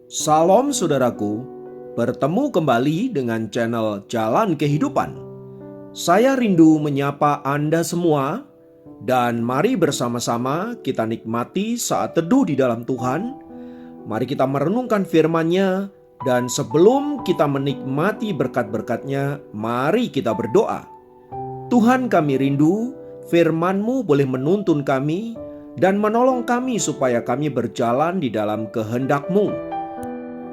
Salam saudaraku, bertemu kembali dengan channel Jalan Kehidupan. Saya rindu menyapa Anda semua dan mari bersama-sama kita nikmati saat teduh di dalam Tuhan. Mari kita merenungkan firman-Nya dan sebelum kita menikmati berkat-berkat-Nya, mari kita berdoa. Tuhan, kami rindu firman-Mu boleh menuntun kami dan menolong kami supaya kami berjalan di dalam kehendak-Mu.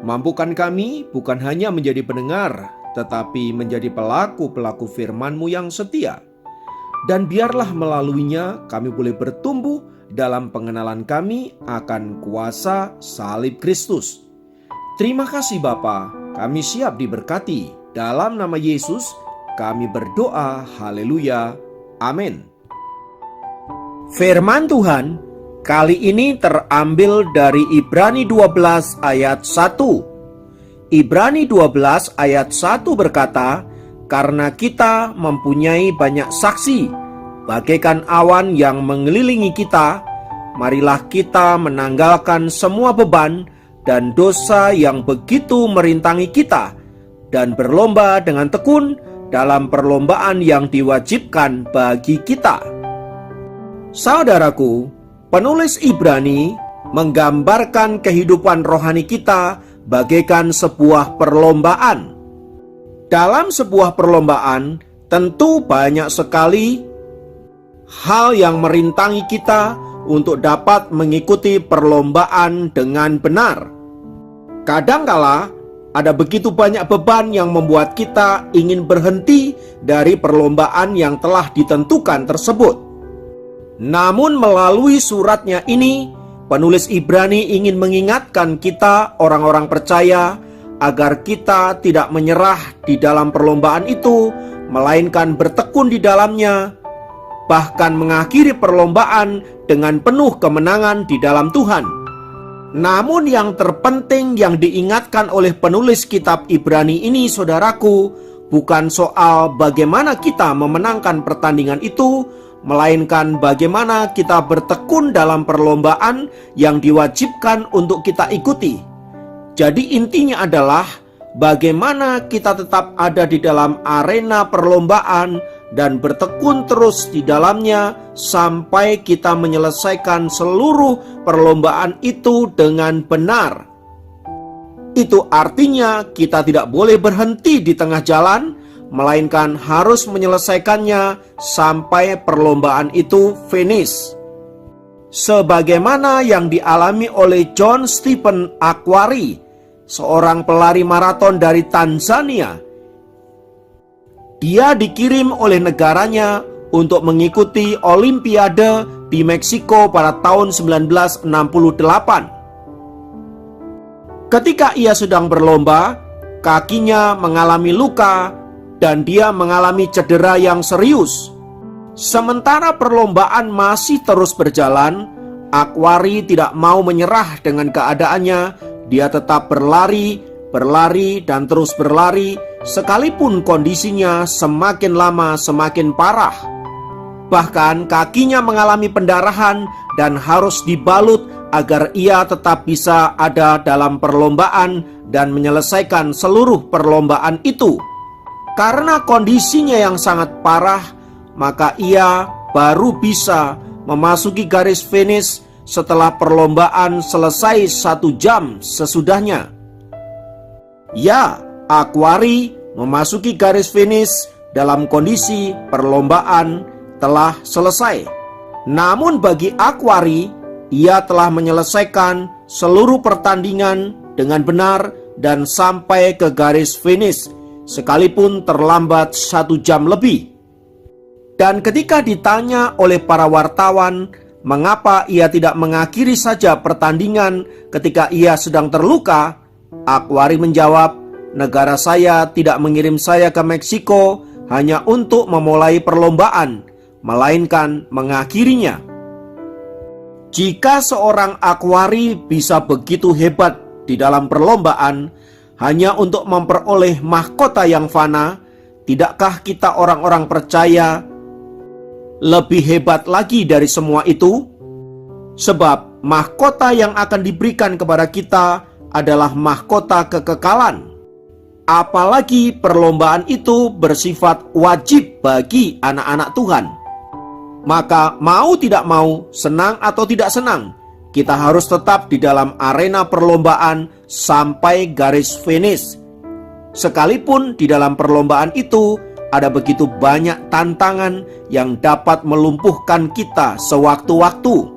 Mampukan kami bukan hanya menjadi pendengar, tetapi menjadi pelaku-pelaku firman-Mu yang setia. Dan biarlah melaluinya kami boleh bertumbuh dalam pengenalan kami akan kuasa salib Kristus. Terima kasih Bapa, kami siap diberkati. Dalam nama Yesus kami berdoa, haleluya, amin. Firman Tuhan kali ini terambil dari Ibrani 12 ayat 1. Ibrani 12 ayat 1 berkata, "Karena kita mempunyai banyak saksi, bagaikan awan yang mengelilingi kita, marilah kita menanggalkan semua beban dan dosa yang begitu merintangi kita, dan berlomba dengan tekun dalam perlombaan yang diwajibkan bagi kita." Saudaraku, penulis Ibrani menggambarkan kehidupan rohani kita bagaikan sebuah perlombaan. Dalam sebuah perlombaan, tentu banyak sekali hal yang merintangi kita untuk dapat mengikuti perlombaan dengan benar. Kadangkala ada begitu banyak beban yang membuat kita ingin berhenti dari perlombaan yang telah ditentukan tersebut. Namun melalui suratnya ini, penulis Ibrani ingin mengingatkan kita orang-orang percaya agar kita tidak menyerah di dalam perlombaan itu, melainkan bertekun di dalamnya, bahkan mengakhiri perlombaan dengan penuh kemenangan di dalam Tuhan. Namun yang terpenting yang diingatkan oleh penulis kitab Ibrani ini, saudaraku, bukan soal bagaimana kita memenangkan pertandingan itu, melainkan bagaimana kita bertekun dalam perlombaan yang diwajibkan untuk kita ikuti. Jadi intinya adalah bagaimana kita tetap ada di dalam arena perlombaan dan bertekun terus di dalamnya sampai kita menyelesaikan seluruh perlombaan itu dengan benar. Itu artinya kita tidak boleh berhenti di tengah jalan, melainkan harus menyelesaikannya sampai perlombaan itu finish. Sebagaimana yang dialami oleh John Stephen Akhwari, seorang pelari maraton dari Tanzania. Dia dikirim oleh negaranya untuk mengikuti Olimpiade di Meksiko pada tahun 1968. Ketika ia sedang berlomba, kakinya mengalami luka dan dia mengalami cedera yang serius. Sementara perlombaan masih terus berjalan, Akhwari tidak mau menyerah dengan keadaannya. Dia tetap berlari, dan terus berlari, sekalipun kondisinya semakin lama semakin parah. Bahkan kakinya mengalami pendarahan dan harus dibalut agar ia tetap bisa ada dalam perlombaan dan menyelesaikan seluruh perlombaan itu. Karena kondisinya yang sangat parah, maka ia baru bisa memasuki garis finish setelah perlombaan selesai 1 jam sesudahnya. Ya, Akhwari memasuki garis finish dalam kondisi perlombaan telah selesai. Namun bagi Akhwari, ia telah menyelesaikan seluruh pertandingan dengan benar dan sampai ke garis finish, sekalipun terlambat 1 jam lebih. Dan ketika ditanya oleh para wartawan mengapa ia tidak mengakhiri saja pertandingan ketika ia sedang terluka, Akhwari menjawab, "Negara saya tidak mengirim saya ke Meksiko hanya untuk memulai perlombaan, melainkan mengakhirinya." Jika seorang Akhwari bisa begitu hebat di dalam perlombaan hanya untuk memperoleh mahkota yang fana, tidakkah kita orang-orang percaya lebih hebat lagi dari semua itu? Sebab mahkota yang akan diberikan kepada kita adalah mahkota kekekalan. Apalagi perlombaan itu bersifat wajib bagi anak-anak Tuhan. Maka mau tidak mau, senang atau tidak senang, kita harus tetap di dalam arena perlombaan sampai garis finish. Sekalipun di dalam perlombaan itu ada begitu banyak tantangan yang dapat melumpuhkan kita sewaktu-waktu.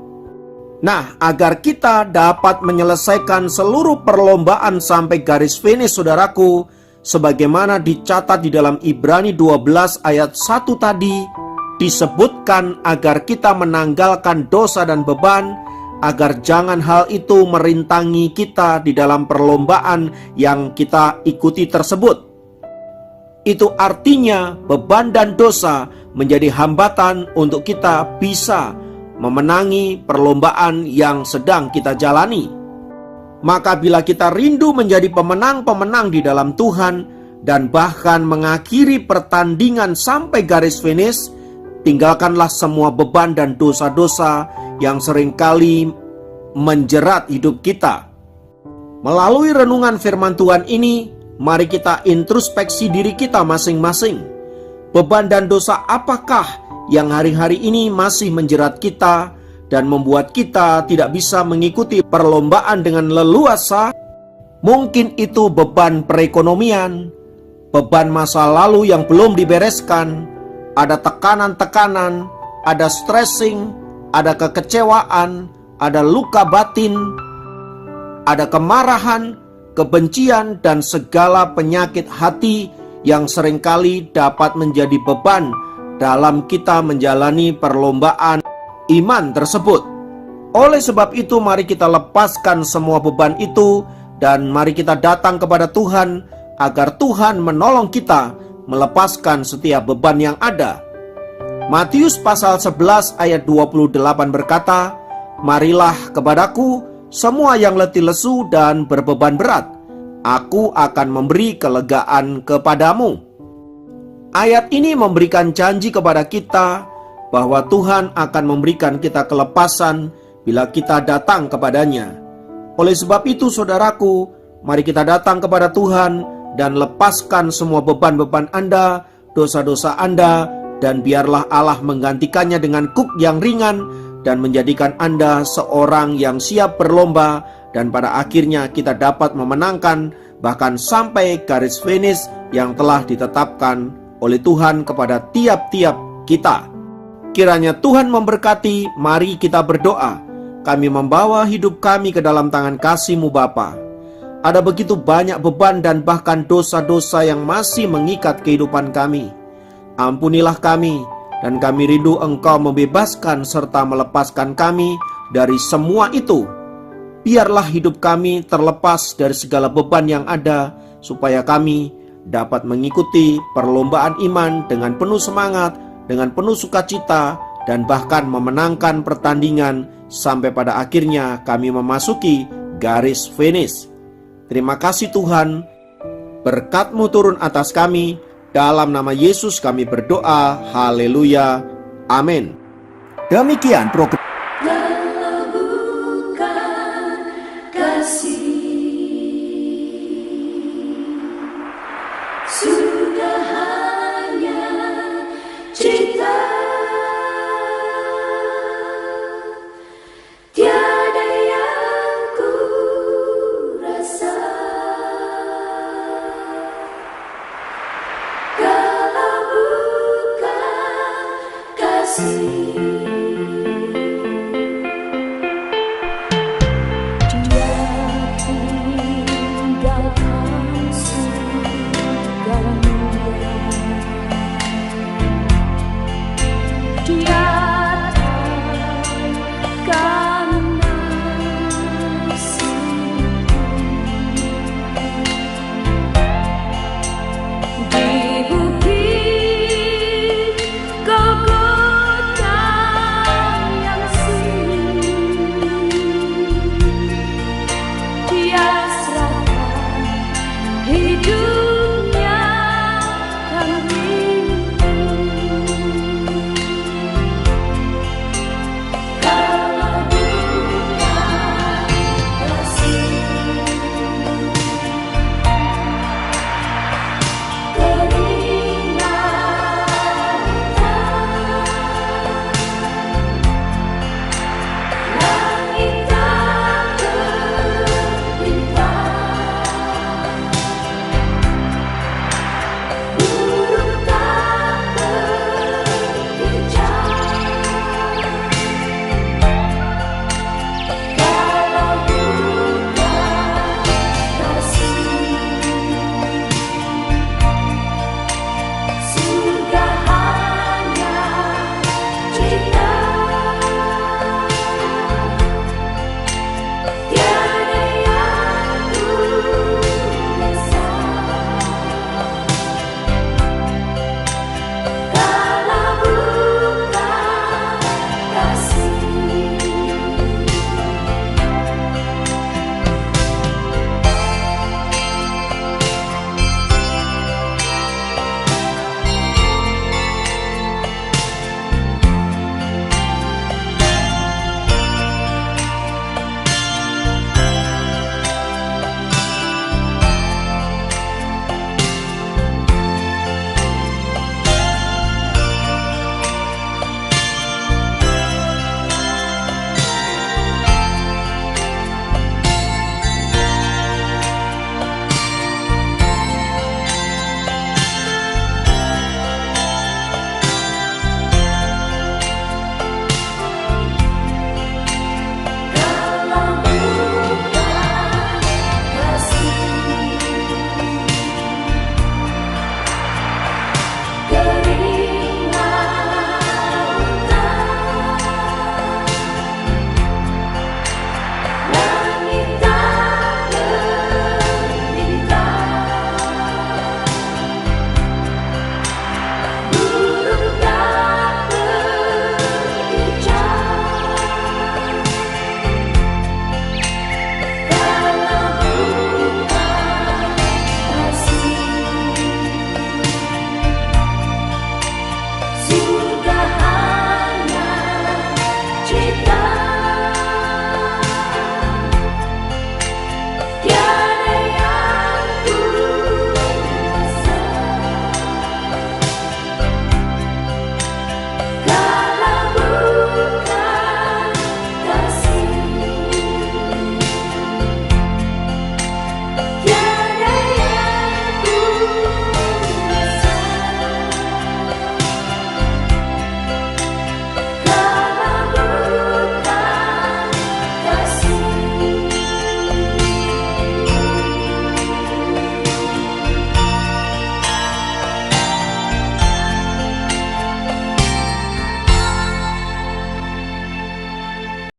Nah, agar kita dapat menyelesaikan seluruh perlombaan sampai garis finish, saudaraku, sebagaimana dicatat di dalam Ibrani 12 ayat 1 tadi, disebutkan agar kita menanggalkan dosa dan beban, agar jangan hal itu merintangi kita di dalam perlombaan yang kita ikuti tersebut. Itu artinya beban dan dosa menjadi hambatan untuk kita bisa memenangi perlombaan yang sedang kita jalani. Maka bila kita rindu menjadi pemenang-pemenang di dalam Tuhan dan bahkan mengakhiri pertandingan sampai garis finish, tinggalkanlah semua beban dan dosa-dosa yang seringkali menjerat hidup kita. Melalui renungan firman Tuhan ini, mari kita introspeksi diri kita masing-masing. Beban dan dosa apakah yang hari-hari ini masih menjerat kita dan membuat kita tidak bisa mengikuti perlombaan dengan leluasa? Mungkin itu beban perekonomian, beban masa lalu yang belum dibereskan, ada tekanan-tekanan, ada stressing, ada kekecewaan, ada luka batin, ada kemarahan, kebencian, dan segala penyakit hati yang seringkali dapat menjadi beban dalam kita menjalani perlombaan iman tersebut. Oleh sebab itu, mari kita lepaskan semua beban itu dan mari kita datang kepada Tuhan agar Tuhan menolong kita melepaskan setiap beban yang ada. Matius pasal 11 ayat 28 berkata, "Marilah kepadaku semua yang letih lesu dan berbeban berat, aku akan memberi kelegaan kepadamu." Ayat ini memberikan janji kepada kita bahwa Tuhan akan memberikan kita kelepasan bila kita datang kepadanya. Oleh sebab itu, saudaraku, mari kita datang kepada Tuhan dan lepaskan semua beban-beban Anda, dosa-dosa Anda, dan biarlah Allah menggantikannya dengan kuk yang ringan dan menjadikan Anda seorang yang siap berlomba, dan pada akhirnya kita dapat memenangkan bahkan sampai garis finish yang telah ditetapkan oleh Tuhan kepada tiap-tiap kita. Kiranya Tuhan memberkati. Mari kita berdoa. Kami membawa hidup kami ke dalam tangan kasih-Mu Bapa. Ada begitu banyak beban dan bahkan dosa-dosa yang masih mengikat kehidupan kami. Ampunilah kami, dan kami rindu Engkau membebaskan serta melepaskan kami dari semua itu. Biarlah hidup kami terlepas dari segala beban yang ada, supaya kami dapat mengikuti perlombaan iman dengan penuh semangat, dengan penuh sukacita, dan bahkan memenangkan pertandingan sampai pada akhirnya kami memasuki garis finish. Terima kasih Tuhan, berkat-Mu turun atas kami. Dalam nama Yesus kami berdoa, haleluya, amin. Demikian program Lakukan kasih